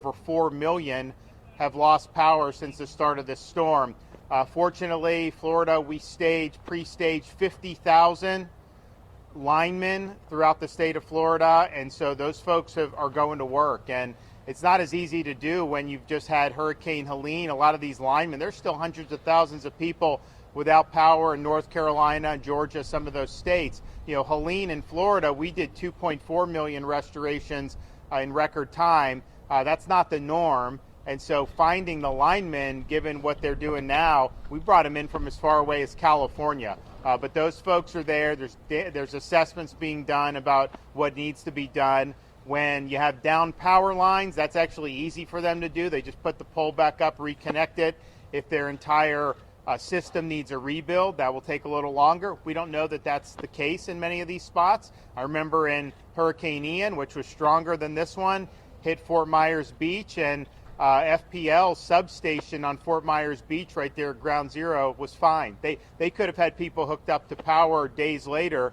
over 4 million have lost power since the start of this storm. Fortunately, Florida, we pre-staged 50,000 linemen throughout the state of Florida, and so those folks are going to work. And it's not as easy to do when you've just had Hurricane Helene. A lot of these linemen, there's still hundreds of thousands of people without power in North Carolina, Georgia, some of those states. You know, Helene in Florida, we did 2.4 million restorations in record time. That's not the norm. And so finding the linemen, given what they're doing now, we brought them in from as far away as California. But those folks are there. There's assessments being done about what needs to be done. When you have down power lines, that's actually easy for them to do. They just put the pole back up, reconnect it. If their entire system needs a rebuild, that will take a little longer. We don't know that that's the case in many of these spots. I remember in Hurricane Ian, which was stronger than this one, hit Fort Myers Beach, and FPL substation on Fort Myers Beach right there at Ground Zero was fine. They could have had people hooked up to power days later.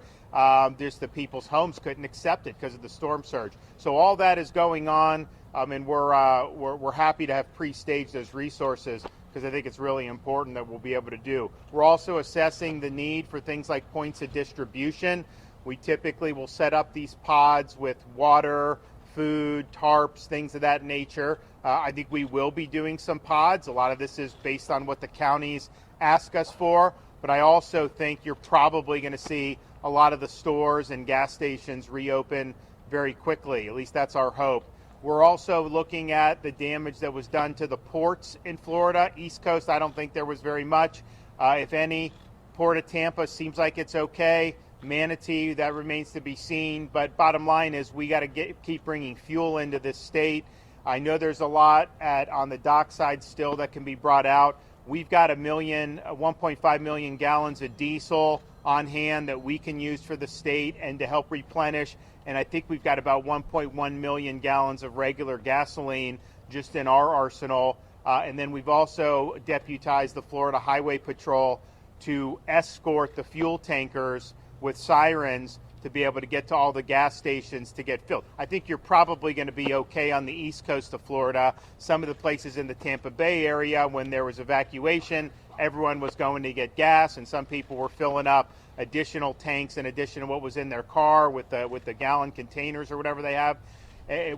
Just the people's homes couldn't accept it because of the storm surge. So all that is going on, and we're happy to have pre-staged those resources because I think it's really important that we'll be able to do. We're also assessing the need for things like points of distribution. We typically will set up these pods with water, food, tarps, things of that nature. I think we will be doing some pods. A lot of this is based on what the counties ask us for, but I also think you're probably going to see a lot of the stores and gas stations reopen very quickly. At least that's our hope. We're also looking at the damage that was done to the ports in Florida. East Coast, I don't think there was very much, if any. Port of Tampa seems like it's okay. Manatee, that remains to be seen. But bottom line is we got to keep bringing fuel into this state. I know there's a lot on the dock side still that can be brought out. We've got 1.5 million gallons of diesel on hand that we can use for the state and to help replenish. And I think we've got about 1.1 million gallons of regular gasoline just in our arsenal. And then we've also deputized the Florida Highway Patrol to escort the fuel tankers with sirens to be able to get to all the gas stations to get filled. I think you're probably going to be okay on the east coast of Florida. Some of the places in the Tampa Bay area, when there was evacuation, everyone was going to get gas, and some people were filling up additional tanks in addition to what was in their car with the gallon containers or whatever they have,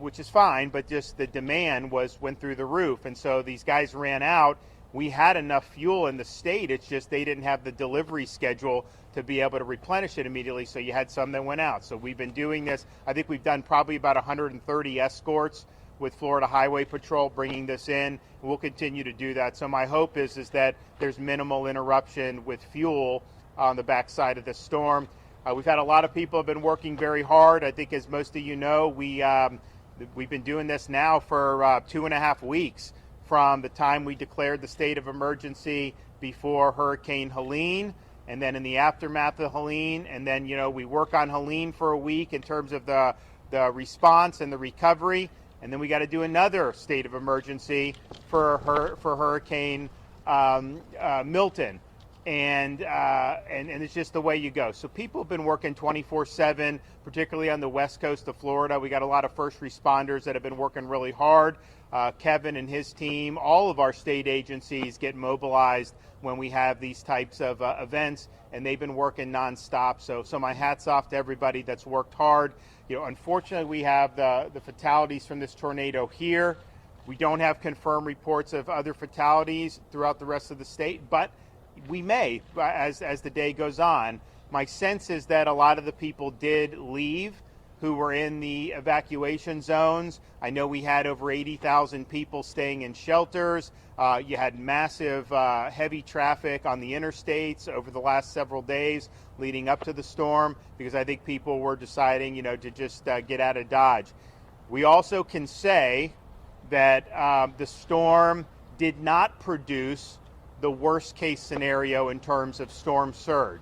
which is fine, but just the demand went through the roof. And so these guys ran out. We had enough fuel in the state. It's just they didn't have the delivery schedule to be able to replenish it immediately, so you had some that went out. So we've been doing this. I think we've done probably about 130 escorts with Florida Highway Patrol bringing this in. We'll continue to do that. So my hope is that there's minimal interruption with fuel on the backside of this storm. We've had a lot of people have been working very hard. I think, as most of you know, we've been doing this now for 2.5 weeks from the time we declared the state of emergency before Hurricane Helene, and then in the aftermath of Helene, and then we work on Helene for a week in terms of the response and the recovery, and then we got to do another state of emergency for Hurricane Milton. And it's just the way you go. So people have been working 24/7, particularly on the west coast of Florida. We got a lot of first responders that have been working really hard. Kevin and his team, all of our state agencies get mobilized when we have these types of events, and they've been working nonstop. So my hat's off to everybody that's worked hard. Unfortunately, we have the fatalities from this tornado here. We don't have confirmed reports of other fatalities throughout the rest of the state, but we may as the day goes on. My sense is that a lot of the people did leave who were in the evacuation zones. I know we had over 80,000 people staying in shelters. You had massive heavy traffic on the interstates over the last several days leading up to the storm because I think people were deciding, to just get out of Dodge. We also can say that the storm did not produce the worst case scenario in terms of storm surge.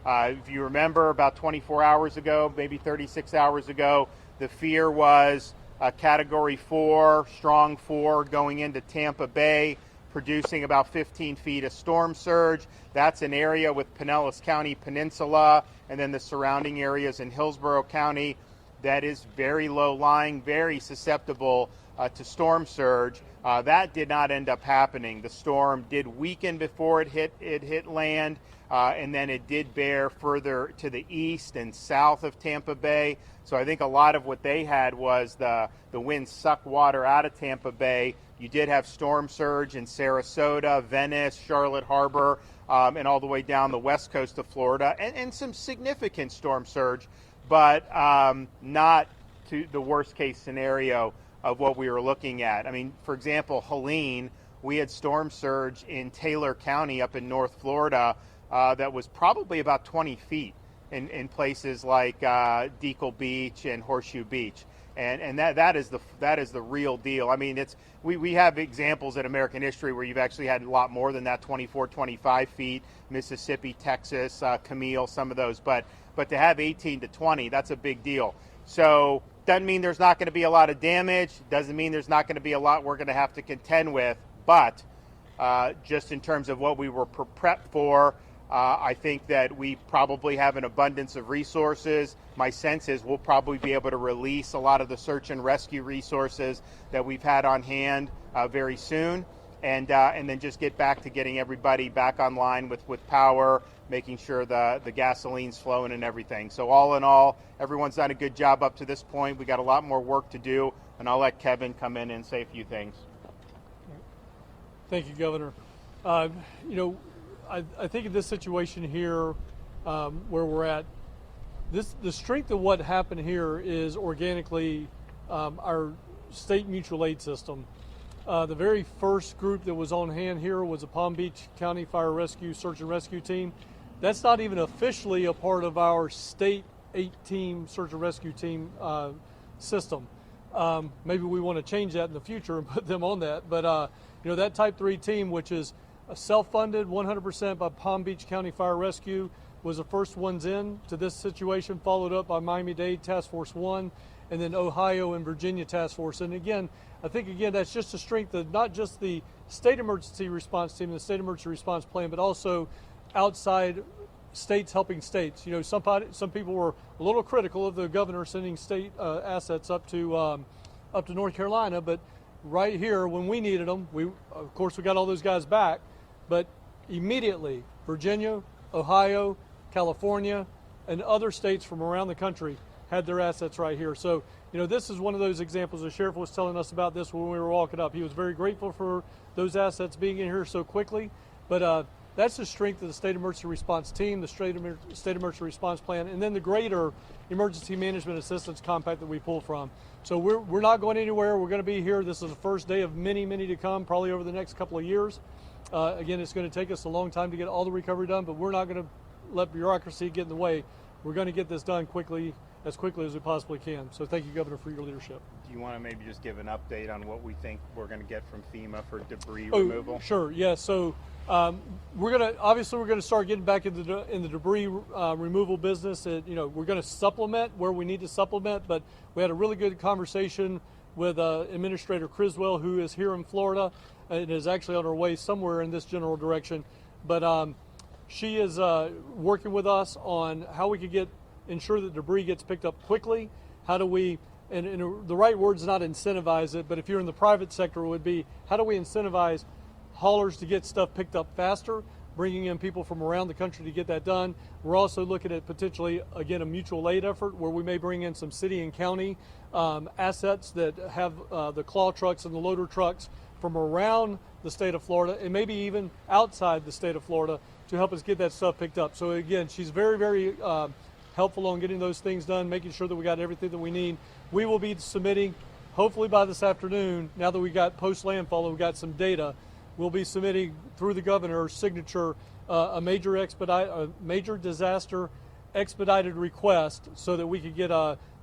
If you remember, about 24 hours ago, maybe 36 hours ago, the fear was Category 4, strong 4, going into Tampa Bay, producing about 15 feet of storm surge. That's an area with Pinellas County Peninsula and then the surrounding areas in Hillsborough County that is very low lying, very susceptible to storm surge. That did not end up happening. The storm did weaken before it hit land, and then it did bear further to the east and south of Tampa Bay. So I think a lot of what they had was the wind sucked water out of Tampa Bay. You did have storm surge in Sarasota, Venice, Charlotte Harbor, and all the way down the west coast of Florida, and some significant storm surge, but not to the worst case scenario of what we were looking at. I mean, for example, Helene, we had storm surge in Taylor County up in North Florida that was probably about 20 feet in places like Deacle Beach and Horseshoe Beach. And that is the real deal. I mean, we have examples in American history where you've actually had a lot more than that, 24, 25 feet, Mississippi, Texas, Camille, some of those. But to have 18 to 20, that's a big deal. So doesn't mean there's not going to be a lot of damage. Doesn't mean there's not going to be a lot we're going to have to contend with. But just in terms of what we were prepped for, I think that we probably have an abundance of resources. My sense is we'll probably be able to release a lot of the search and rescue resources that we've had on hand very soon, and then just get back to getting everybody back online with power, making sure the gasoline's flowing and everything. So all in all, everyone's done a good job up to this point. We got a lot more work to do, and I'll let Kevin come in and say a few things. Thank you, Governor. I think in this situation here, where we're at, the strength of what happened here is organically our state mutual aid system. The very first group that was on hand here was a Palm Beach County Fire Rescue Search and Rescue Team. That's not even officially a part of our state 8-team search and rescue team system. Maybe we want to change that in the future and put them on that. But that Type 3 team, which is self-funded 100% by Palm Beach County Fire Rescue, was the first ones in to this situation, followed up by Miami-Dade Task Force 1, and then Ohio and Virginia Task Force. And again, I think that's just a strength of not just the state emergency response team, the state emergency response plan, but also outside states helping states. Some people were a little critical of the governor sending state assets up to North Carolina, but right here when we needed them, we got all those guys back, but immediately Virginia, Ohio, California, and other states from around the country had their assets right here. So, this is one of those examples. The sheriff was telling us about this when we were walking up. He was very grateful for those assets being in here so quickly, but that's the strength of the state emergency response team, the state emergency response plan, and then the greater emergency management assistance compact that we pull from. So we're not going anywhere. We're going to be here. This is the first day of many, many to come, probably over the next couple of years. Again, it's going to take us a long time to get all the recovery done, but we're not going to let bureaucracy get in the way. We're going to get this done as quickly as we possibly can. So thank you, Governor, for your leadership. Do you want to maybe just give an update on what we think we're going to get from FEMA for debris removal? Sure. Yeah. So we're going to start getting back in the debris removal business. We're going to supplement where we need to supplement, but we had a really good conversation with Administrator Criswell, who is here in Florida and is actually on her way somewhere in this general direction. But she is working with us on how we could ensure that debris gets picked up quickly. How do we, and the right word is not incentivize it, but if you're in the private sector, it would be, how do we incentivize haulers to get stuff picked up faster, bringing in people from around the country to get that done. We're also looking at potentially, again, a mutual aid effort where we may bring in some city and county assets that have the claw trucks and the loader trucks from around the state of Florida and maybe even outside the state of Florida to help us get that stuff picked up. So again, she's very, very helpful on getting those things done, making sure that we got everything that we need. We will be submitting, hopefully by this afternoon, now that we got post-landfall and we got some data, we'll be submitting through the governor's signature a major disaster expedited request so that we could get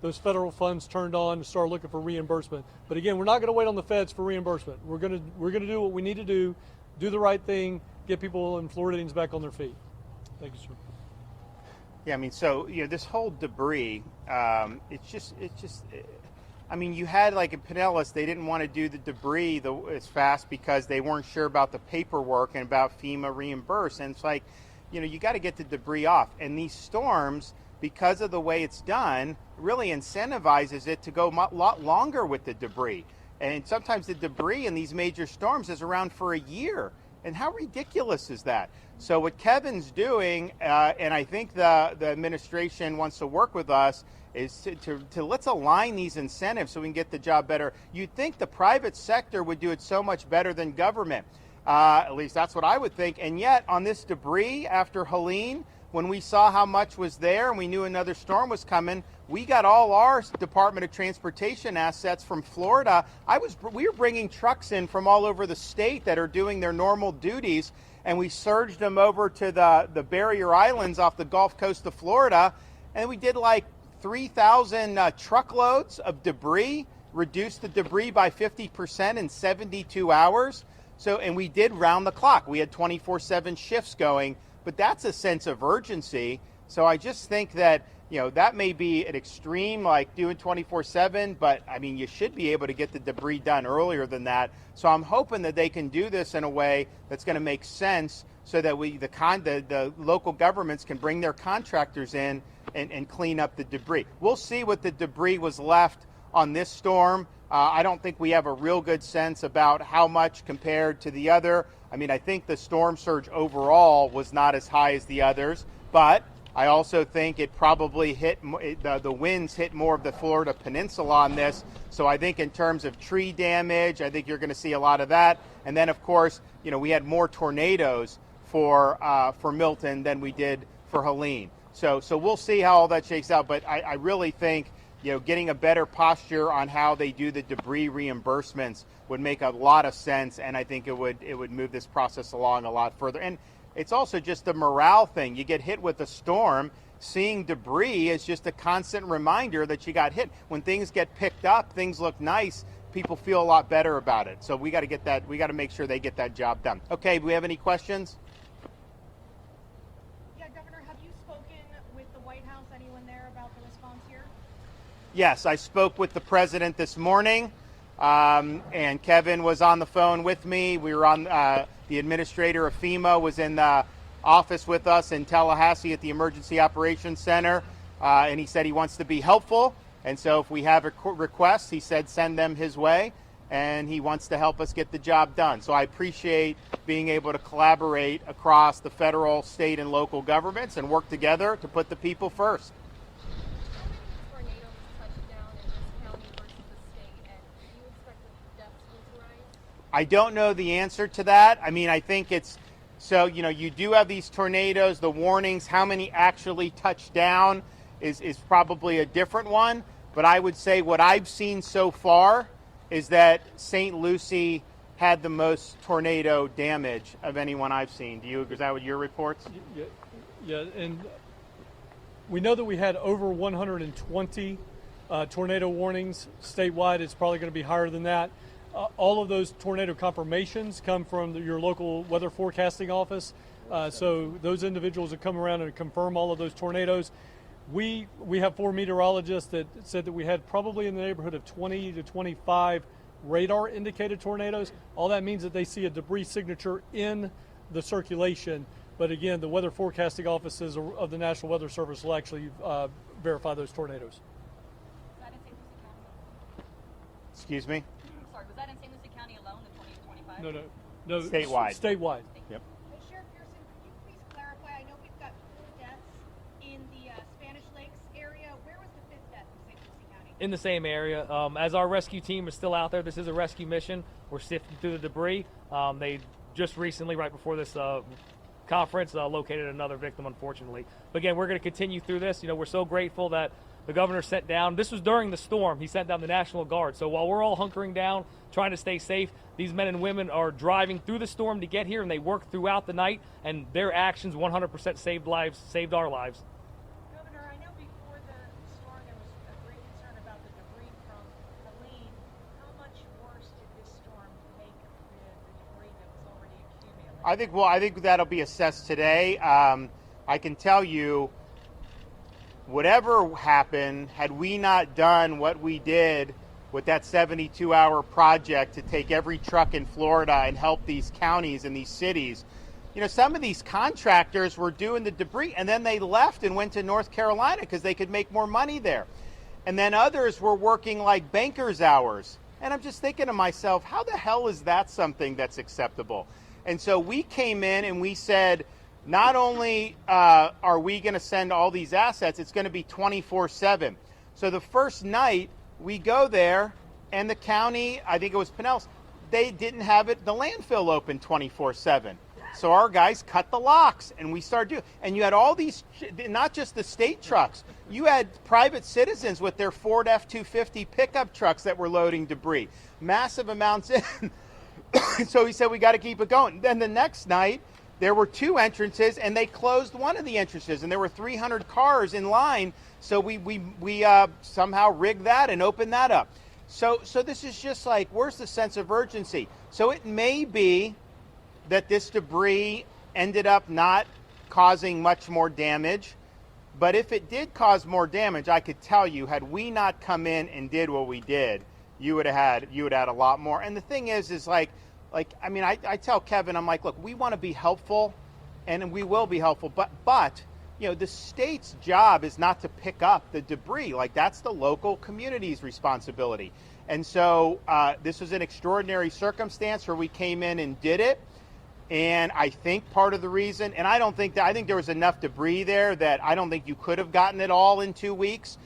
those federal funds turned on and start looking for reimbursement. But again, we're not going to wait on the feds for reimbursement. We're going to do what we need to do the right thing, get people and Floridians back on their feet. Thank you, sir. Yeah, I mean, so this whole debris, you had like in Pinellas, they didn't want to do the debris as fast because they weren't sure about the paperwork and about FEMA reimburse. And it's like, you got to get the debris off. And these storms, because of the way it's done, really incentivizes it to go a lot longer with the debris. And sometimes the debris in these major storms is around for a year. And how ridiculous is that? So what Kevin's doing, and I think the administration wants to work with us, is to let's align these incentives so we can get the job better. You'd think the private sector would do it so much better than government. At least that's what I would think. And yet on this debris after Helene, when we saw how much was there and we knew another storm was coming, we got all our Department of Transportation assets from Florida. We were bringing trucks in from all over the state that are doing their normal duties, and we surged them over to the barrier islands off the Gulf Coast of Florida, and we did like 3,000 truckloads of debris, reduced the debris by 50% in 72 hours. So, and we did round the clock. We had 24/7 shifts going, but that's a sense of urgency. So I just think that, that may be an extreme, like doing 24/7, but I mean, you should be able to get the debris done earlier than that. So I'm hoping that they can do this in a way that's going to make sense so that the local governments can bring their contractors in and clean up the debris. We'll see what the debris was left on this storm. I don't think we have a real good sense about how much compared to the other. I mean, I think the storm surge overall was not as high as the others, but I also think it probably the winds hit more of the Florida peninsula on this. So I think in terms of tree damage, I think you're going to see a lot of that. And then, of course, we had more tornadoes for Milton than we did for Helene. So we'll see how all that shakes out. But I really think getting a better posture on how they do the debris reimbursements would make a lot of sense, and I think it would move this process along a lot further. And it's also just a morale thing. You get hit with a storm, seeing debris is just a constant reminder that you got hit. When things get picked up, things look nice, people feel a lot better about it. So we got to make sure they get that job done. Okay, do we have any questions? Yeah, Governor, have you spoken with the White House, anyone there, about the response here? Yes, I spoke with the president this morning, and Kevin was on the phone with me. We were on, the administrator of FEMA was in the office with us in Tallahassee at the Emergency Operations Center, and he said he wants to be helpful. And so if we have requests, he said send them his way, and he wants to help us get the job done. So I appreciate being able to collaborate across the federal, state, and local governments and work together to put the people first. I don't know the answer to that. I mean, I think it's, so, you do have these tornadoes, the warnings, how many actually touch down is probably a different one. But I would say what I've seen so far is that St. Lucie had the most tornado damage of anyone I've seen. Is that what your reports? Yeah, and we know that we had over 120 tornado warnings statewide. It's probably going to be higher than that. All of those tornado confirmations come from your local weather forecasting office. So those individuals that come around and confirm all of those tornadoes. We have 4 meteorologists that said that we had probably in the neighborhood of 20 to 25 radar indicated tornadoes. All that means that they see a debris signature in the circulation. But again, the weather forecasting offices of the National Weather Service will actually verify those tornadoes. Was that in St. Lucie County? Excuse me? Sorry, was that in St. Lucie County alone, the 20 to 25? No. Statewide. Statewide. Yep. Hey, Sheriff Pearson, could you please clarify? I know we've got 4 deaths in the Spanish Lakes area. Where was the 5th death in St. Lucie County? In the same area. As our rescue team is still out there, this is a rescue mission. We're sifting through the debris. They just recently, right before this conference, located another victim, unfortunately. But again, we're going to continue through this. We're so grateful that the governor sent down, this was during the storm, he sent down the National Guard. So while we're all hunkering down, trying to stay safe, these men and women are driving through the storm to get here, and they work throughout the night, and their actions 100% saved lives, saved our lives. Governor, I know before the storm there was a great concern about the debris from Helene. How much worse did this storm make the debris that was already accumulated? I think that'll be assessed today. I can tell you, whatever happened, had we not done what we did with that 72-hour project to take every truck in Florida and help these counties and these cities, some of these contractors were doing the debris and then they left and went to North Carolina because they could make more money there. And then others were working like bankers' hours And I'm just thinking to myself, how the hell is that something that's acceptable? And so we came in and we said, not only are we going to send all these assets, it's going to be 24/7. So the first night we go there, and the county, I think it was Pinellas, they didn't have the landfill open 24/7. So our guys cut the locks, and we started doing. And you had all these, not just the state trucks. You had private citizens with their Ford F-250 pickup trucks that were loading debris, massive amounts in. So he said we got to keep it going. Then the next night, there were 2 entrances, and they closed one of the entrances, and there were 300 cars in line. So we somehow rigged that and opened that up. So this is just like, where's the sense of urgency? So it may be that this debris ended up not causing much more damage, but if it did cause more damage, I could tell you, had we not come in and did what we did, you would have had a lot more. And the thing is like I mean, I tell Kevin, I'm like, look, we want to be helpful, and we will be helpful, but you know, the state's job is not to pick up the debris. Like, that's the local community's responsibility. And so this was an extraordinary circumstance where we came in and did it. And I think part of the reason, and I think there was enough debris there that I don't think you could have gotten it all in 2 weeks,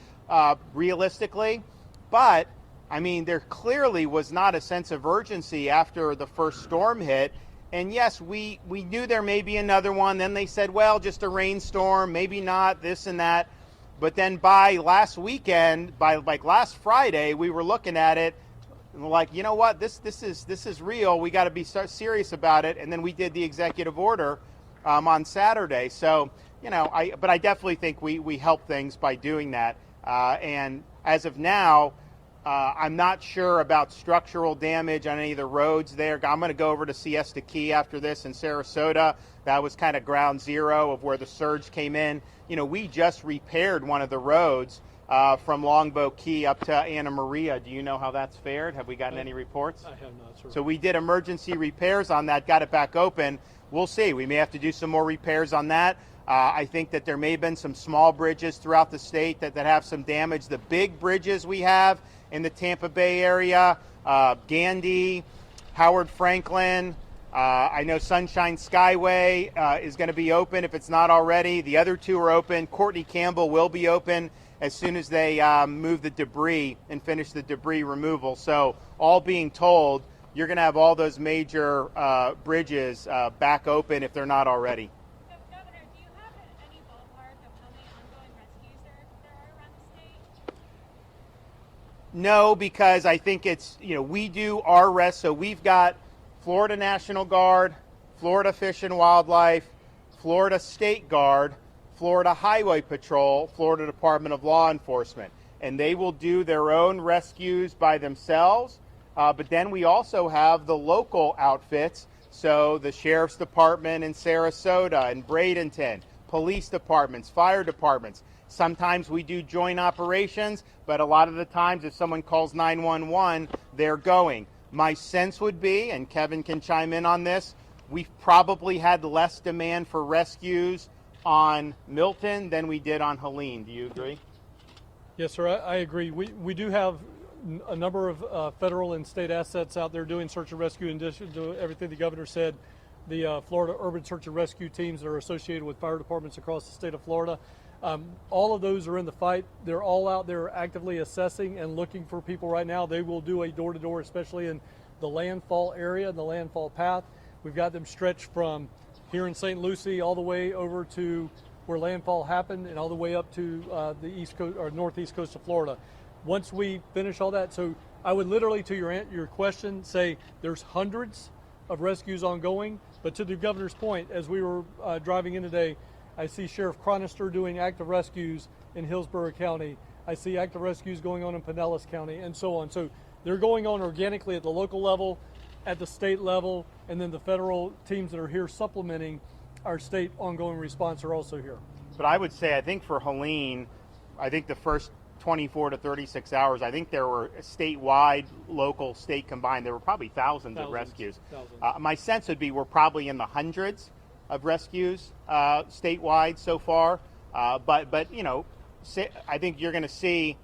realistically. But I mean, there clearly was not a sense of urgency after the first storm hit. And yes, we knew there may be another one. Then they said, well, just a rainstorm, maybe not, this and that. But then by last weekend, by like last Friday, we were looking at it and we're like, you know what, this is real. We got to be serious about it. And then we did the executive order on Saturday. So, you know, I definitely think we help things by doing that. And as of now, I'm not sure about structural damage on any of the roads there. I'm going to go over to Siesta Key after this in Sarasota. That was kind of ground zero of where the surge came in. You know, we just repaired one of the roads from Longboat Key up to Anna Maria. Do you know how that's fared? Have we gotten any reports? I have not, sir. So we did emergency repairs on that, got it back open. We'll see. We may have to do some more repairs on that. I think that there may have been some small bridges throughout the state that have some damage. The big bridges we have in the Tampa Bay area, Gandy, Howard Franklin, I know Sunshine Skyway is going to be open if it's not already. The other 2 are open. Courtney Campbell will be open as soon as they move the debris and finish the debris removal. So all being told, you're going to have all those major bridges back open if they're not already. So, Governor, do you have any ballpark of how many ongoing rescues there are around the state? No, because I think it's, you know, we do our rest. So we've got Florida National Guard, Florida Fish and Wildlife, Florida State Guard, Florida Highway Patrol, Florida Department of Law Enforcement. And they will do their own rescues by themselves. But then we also have the local outfits. So the Sheriff's Department in Sarasota and Bradenton, police departments, fire departments. Sometimes we do joint operations, but a lot of the times if someone calls 911, they're going. My sense would be, and Kevin can chime in on this, we've probably had less demand for rescues on Milton than we did on Helene. Do you agree? Yes, sir, I agree. We do have a number of federal and state assets out there doing search and rescue in addition to everything the governor said. The Florida Urban Search and Rescue teams that are associated with fire departments across the state of Florida. All of those are in the fight. They're all out there actively assessing and looking for people right now. They will do a door-to-door, especially in the landfall area, the landfall path. We've got them stretched from here in St. Lucie all the way over to where landfall happened and all the way up to the east coast or northeast coast of Florida. Once we finish all that, so I would literally, to your question, say there's hundreds of rescues ongoing. But to the governor's point, as we were driving in today, I see Sheriff Chronister doing active rescues in Hillsborough County. I see active rescues going on in Pinellas County and so on. So they're going on organically at the local level, at the state level, and then the federal teams that are here supplementing our state ongoing response are also here. But I would say, I think for Helene, I think the first 24 to 36 hours, I think there were statewide, local, state combined, there were probably thousands of rescues. My sense would be we're probably in the hundreds of rescues statewide so far. But you know, I think you're going to see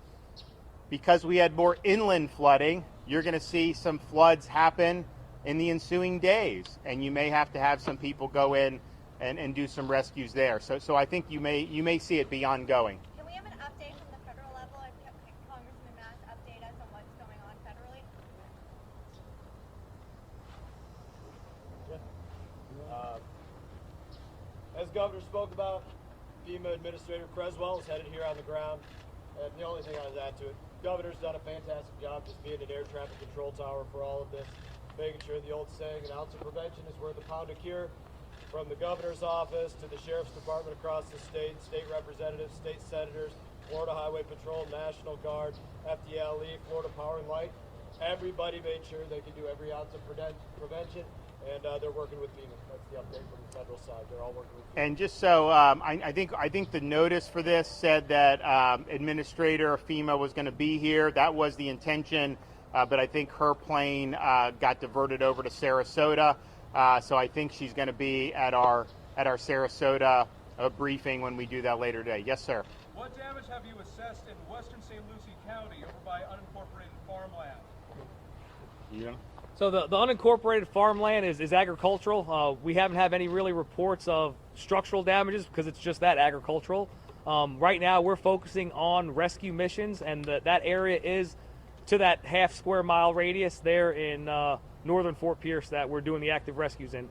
because we had more inland flooding, you're going to see some floods happen in the ensuing days, and you may have to have some people go in and do some rescues there. So I think you may see it be ongoing. Can we have an update from the federal level? And can Congressman Mass update us on what's going on federally? As Governor spoke about, FEMA Administrator Creswell is headed here on the ground. And the only thing I would add to it, Governor's done a fantastic job just being an air traffic control tower for all of this, making sure the old saying, an ounce of prevention is worth a pound of cure. From the governor's office to the sheriff's department across the state, state representatives, state senators, Florida Highway Patrol, National Guard, FDLE, Florida Power and Light, everybody made sure they could do every ounce of prevention, and they're working with FEMA. That's the update from the federal side. They're all working with FEMA. And just so I think the notice for this said that Administrator FEMA was going to be here. That was the intention, but I think her plane got diverted over to Sarasota. So I think she's going to be at our Sarasota briefing when we do that later today. Yes, sir. What damage have you assessed in western St. Lucie County over by unincorporated farmland? So the unincorporated farmland is agricultural. We haven't had any really reports of structural damages because it's just that agricultural. Right now we're focusing on rescue missions, and that area is to that half square mile radius there in northern Fort Pierce that we're doing the active rescues in.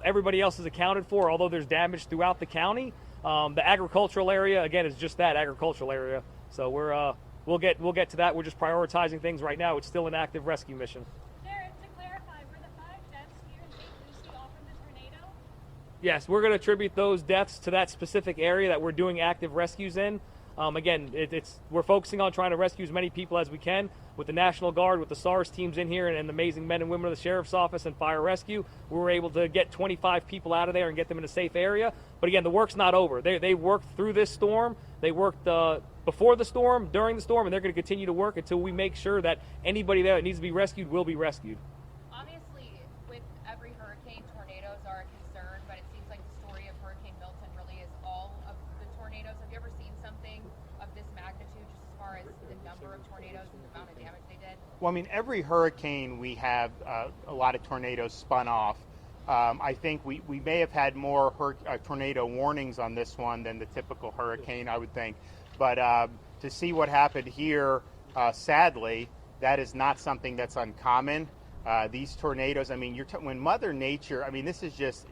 Everybody else is accounted for, although there's damage throughout the county. The agricultural area, again, is just that agricultural area. So we'll get to that. We're just prioritizing things right now. It's still an active rescue mission. Sheriff, to clarify, were the 5 deaths here in St. Lucie all from the tornado? Yes, we're going to attribute those deaths to that specific area that we're doing active rescues in. Again, we're focusing on trying to rescue as many people as we can. With the National Guard, with the SARS teams in here, and the amazing men and women of the Sheriff's Office and Fire Rescue, we were able to get 25 people out of there and get them in a safe area. But again, the work's not over. They worked through this storm. They worked before the storm, during the storm, and they're going to continue to work until we make sure that anybody there that needs to be rescued will be rescued. Obviously, with every hurricane, tornadoes are a concern, but it seems like the story of Hurricane Milton really is all of the tornadoes. Have you ever seen something of this magnitude, just as far as the number of tornadoes and the amount of damage they did? Well, I mean, every hurricane we have a lot of tornadoes spun off. I think we may have had more tornado warnings on this one than the typical hurricane, I would think. But to see what happened here, sadly, that is not something that's uncommon. These tornadoes, I mean, when Mother Nature, I mean, this is just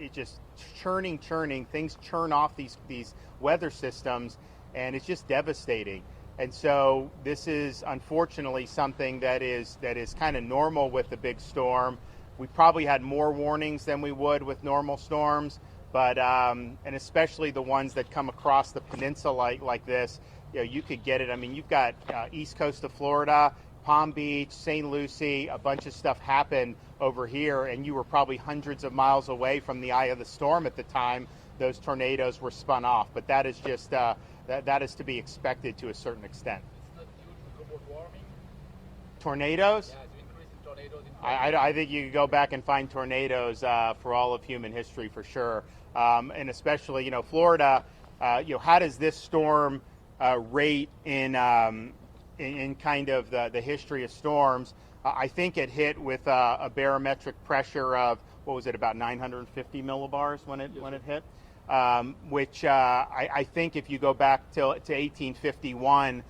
churning. Things churn off these weather systems, and it's just devastating. And so this is unfortunately something that is kind of normal with the big storm. We probably had more warnings than we would with normal storms, but and especially the ones that come across the peninsula like this, you know, you could get it. I mean, you've got east coast of Florida, Palm Beach, St. Lucie, a bunch of stuff happened over here, and you were probably hundreds of miles away from the eye of the storm at the time those tornadoes were spun off. But that is just that is to be expected to a certain extent. It's not due to global warming. Tornadoes? Yeah, it's increasing tornadoes in I think you could go back and find tornadoes for all of human history for sure, and especially Florida. How does this storm rate in kind of the history of storms? I think it hit with a barometric pressure of what was it, about 950 millibars when it hit, which I think if you go back to 1851,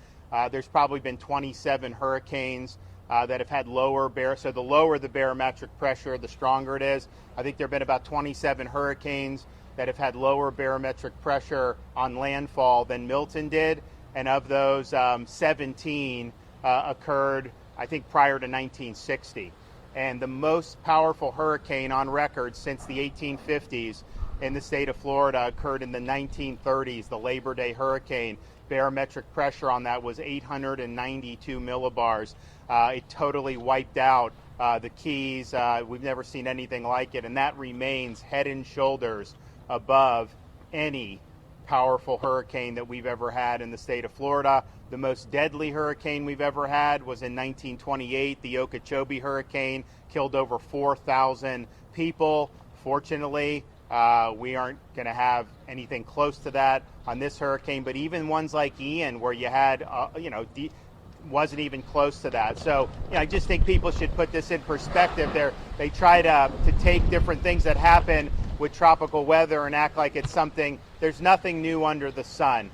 there's probably been 27 hurricanes that have had lower so the lower the barometric pressure, the stronger it is. I think there have been about 27 hurricanes that have had lower barometric pressure on landfall than Milton did, and of those, 17 occurred, I think, prior to 1960. And the most powerful hurricane on record since the 1850s in the state of Florida occurred in the 1930s, the Labor Day hurricane. Barometric pressure on that was 892 millibars. It totally wiped out the Keys. We've never seen anything like it, and that remains head and shoulders above any powerful hurricane that we've ever had in the state of Florida. The most deadly hurricane we've ever had was in 1928, the Okeechobee hurricane, killed over 4,000 people. Fortunately, we aren't going to have anything close to that on this hurricane, but even ones like Ian, where you had, wasn't even close to that. So I just think people should put this in perspective. They try to take different things that happen with tropical weather and act like it's something. There's nothing new under the sun.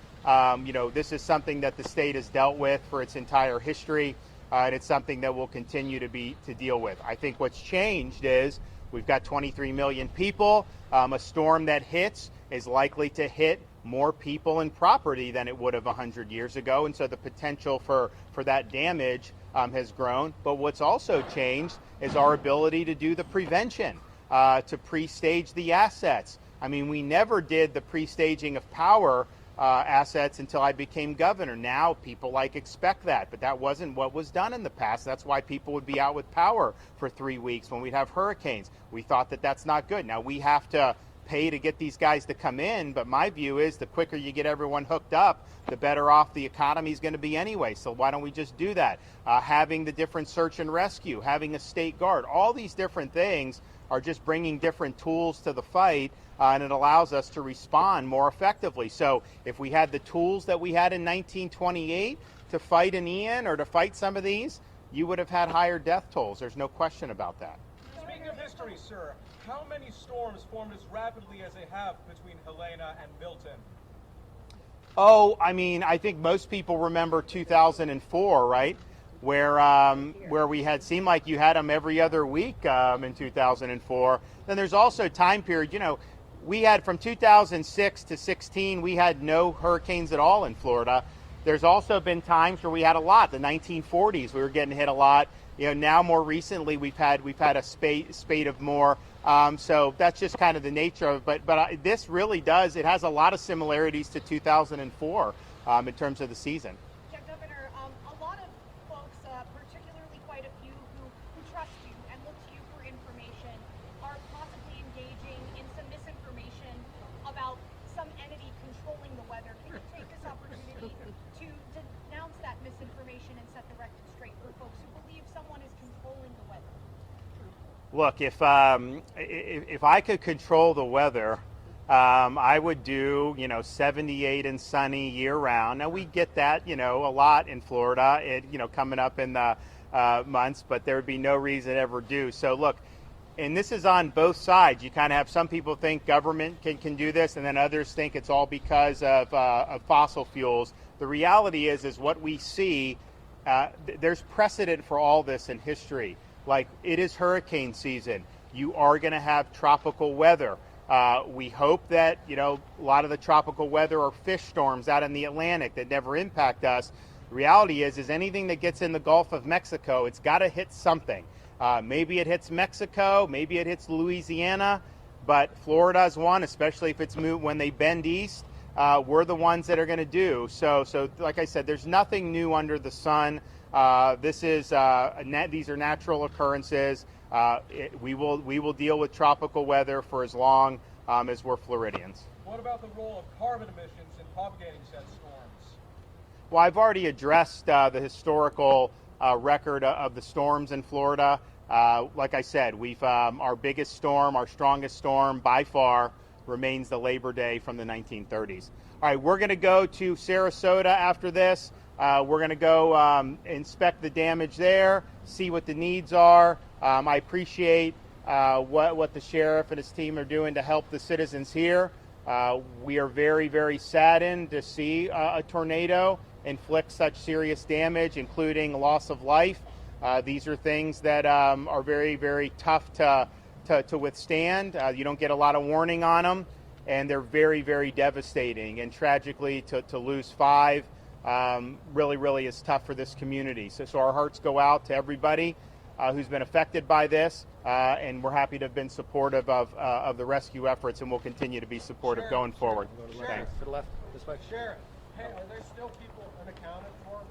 This is something that the state has dealt with for its entire history, and it's something that we'll continue to deal with. I think what's changed is we've got 23 million people. A storm that hits is likely to hit more people and property than it would have 100 years ago, and so the potential for that damage has grown. But what's also changed is our ability to do the prevention, to pre-stage the assets. I mean, we never did the pre-staging of power assets until I became governor. Now people expect that, but that wasn't what was done in the past. That's why people would be out with power for 3 weeks when we'd have hurricanes. We thought that that's not good. Now we have to pay to get these guys to come in, but my view is the quicker you get everyone hooked up, the better off the economy is going to be anyway. So why don't we just do that? Having the different search and rescue, having a state guard, all these different things are just bringing different tools to the fight, and it allows us to respond more effectively. So if we had the tools that we had in 1928 to fight an Ian or to fight some of these, you would have had higher death tolls. There's no question about that. Speaking of history, sir, how many storms formed as rapidly as they have between Helena and Milton? Oh, I mean, I think most people remember 2004, right? Where we had seemed like you had them every other week in 2004. Then there's also time period. We had from 2006 to 16, we had no hurricanes at all in Florida. There's also been times where we had a lot. The 1940s, we were getting hit a lot. Now more recently, we've had a spate of more. So that's just kind of the nature of it. But this really does. It has a lot of similarities to 2004 in terms of the season. Yeah, Governor, a lot of folks, particularly quite a few who trust you and look to you for information, are possibly engaging in some misinformation about some entity controlling the weather. Can you take this opportunity to denounce that misinformation and set the record straight for folks who believe someone is controlling the weather? Look, if I could control the weather, I would do 78 and sunny year round. Now we get that a lot in Florida, coming up in the months, but there would be no reason to ever do. So look, and this is on both sides. You kind of have some people think government can do this, and then others think it's all because of fossil fuels. The reality is what we see. There's precedent for all this in history. Like, it is hurricane season. You are going to have tropical weather. We hope that, a lot of the tropical weather are fish storms out in the Atlantic that never impact us. The reality is anything that gets in the Gulf of Mexico, it's got to hit something. Maybe it hits Mexico, maybe it hits Louisiana, but Florida's one, especially if it's moved when they bend east. We're the ones that are going to do. So like I said, there's nothing new under the sun. These are natural occurrences. We will deal with tropical weather for as long as we're Floridians. What about the role of carbon emissions in propagating said storms? Well, I've already addressed the historical record of the storms in Florida. Like I said, our biggest storm, our strongest storm by far, remains the Labor Day from the 1930s. All right, we're going to go to Sarasota after this. We're going to go inspect the damage there, see what the needs are. I appreciate what the sheriff and his team are doing to help the citizens here. We are very, very saddened to see a tornado inflict such serious damage, including loss of life. These are things that are very, very tough to withstand. You don't get a lot of warning on them, and they're very, very devastating. And tragically, to lose 5 really, really is tough for this community. So our hearts go out to everybody who's been affected by this, and we're happy to have been supportive of the rescue efforts, and we'll continue to be supportive going forward. Sheriff. Thanks. To the left, this way. Sheriff, hey, are there still people unaccounted for?